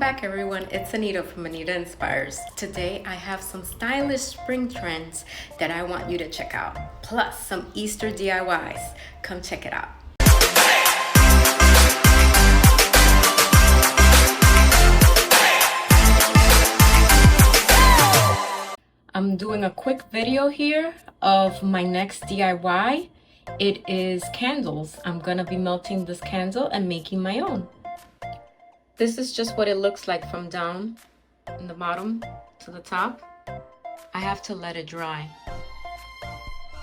back everyone, it's Anita from Anita Inspires. Today I have some stylish spring trends that I want you to check out, plus some Easter DIYs. Come check it out. I'm doing a quick video here of my next DIY. It is candles. I'm gonna be melting this candle and making my own. This is just what it looks like from down in the bottom to the top. I have to let it dry.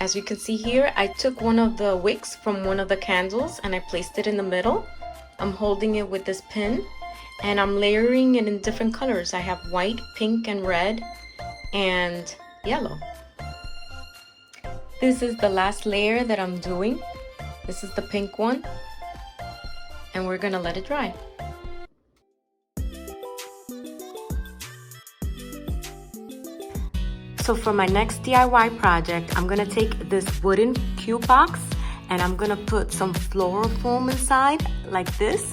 As you can see here, I took one of the wicks from one of the candles and I placed it in the middle. I'm holding it with this pin and I'm layering it in different colors. I have white, pink, and red, and yellow. This is the last layer that I'm doing. This is the pink one, and we're gonna let it dry. So for my next DIY project, I'm gonna take this wooden cube box and I'm gonna put some floral foam inside like this,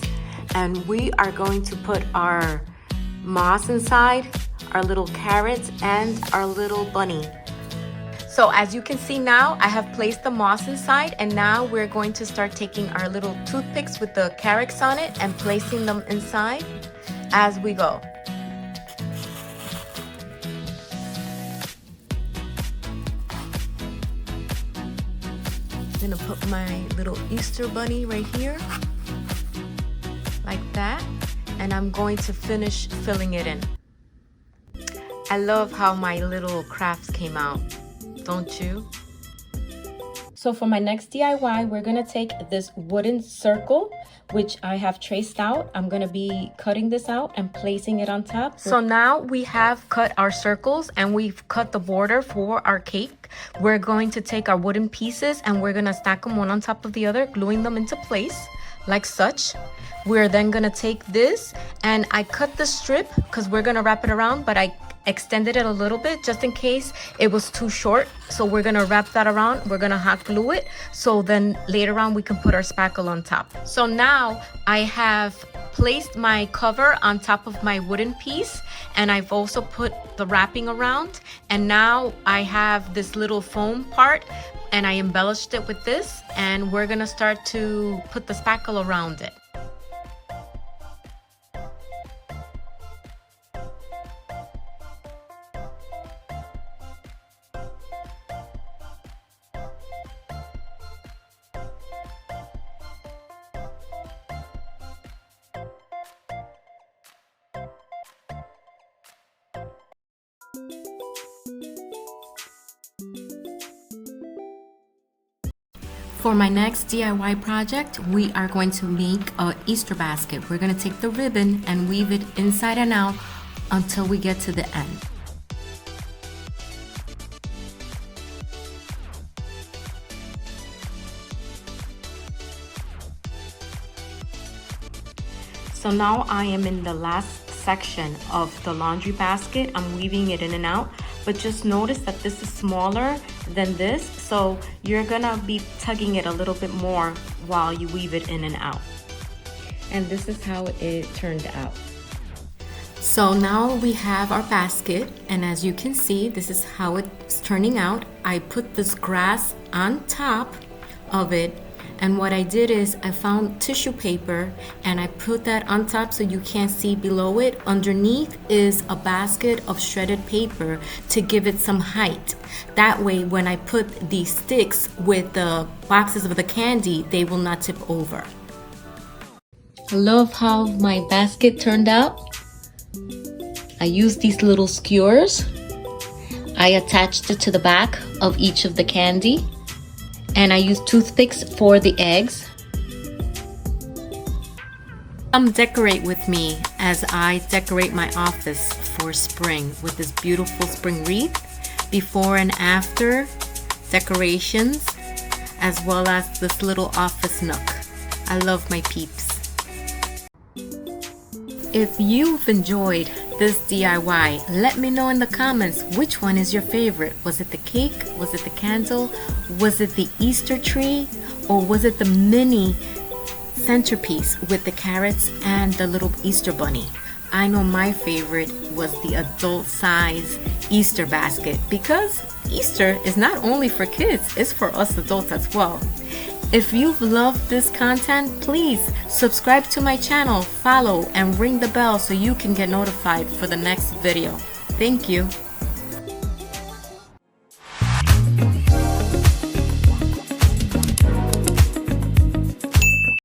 and we are going to put our moss inside, our little carrots, and our little bunny. So as you can see now, I have placed the moss inside, and now we're going to start taking our little toothpicks with the carrots on it and placing them inside as we go. I'm gonna put my little Easter bunny right here, like that, and I'm going to finish filling it in. I love how my little crafts came out, don't you? So for my next DIY, we're gonna take this wooden circle, which I have traced out. I'm gonna be cutting this out and placing it on top. So now we have cut our circles and we've cut the border for our cake. We're going to take our wooden pieces and we're gonna stack them one on top of the other, gluing them into place like such. We're then gonna take this, and I cut the strip because we're gonna wrap it around, but I extended it a little bit just in case it was too short. So we're gonna wrap that around. We're gonna hot glue it, so then later on we can put our spackle on top. So now I have placed my cover on top of my wooden piece, and I've also put the wrapping around, and now I have this little foam part and I embellished it with this, and we're gonna start to put the spackle around it. For my next DIY project, we are going to make an Easter basket. We're going to take the ribbon and weave it inside and out until we get to the end. So now I am in the last section of the laundry basket. I'm weaving it in and out, but just notice that this is smaller than this, so you're gonna be tugging it a little bit more while you weave it in and out. And this is how it turned out. So now we have our basket, and as you can see, this is how it's turning out. I put this grass on top of it, and what I did is I found tissue paper and I put that on top so you can't see below it. Underneath is a basket of shredded paper to give it some height. That way when I put these sticks with the boxes of the candy, they will not tip over. I love how my basket turned out. I used these little skewers. I attached it to the back of each of the candy. And I use toothpicks for the eggs. Come decorate with me as I decorate my office for spring with this beautiful spring wreath, before and after decorations, as well as this little office nook. I love my peeps. If you've enjoyed this DIY, let me know in the comments which one is your favorite. Was it the cake? Was it the candle? Was it the Easter tree? Or was it the mini centerpiece with the carrots and the little Easter bunny? I know my favorite was the adult size Easter basket because Easter is not only for kids, it's for us adults as well. If you've loved this content, please subscribe to my channel, follow, and ring the bell so you can get notified for the next video. Thank you.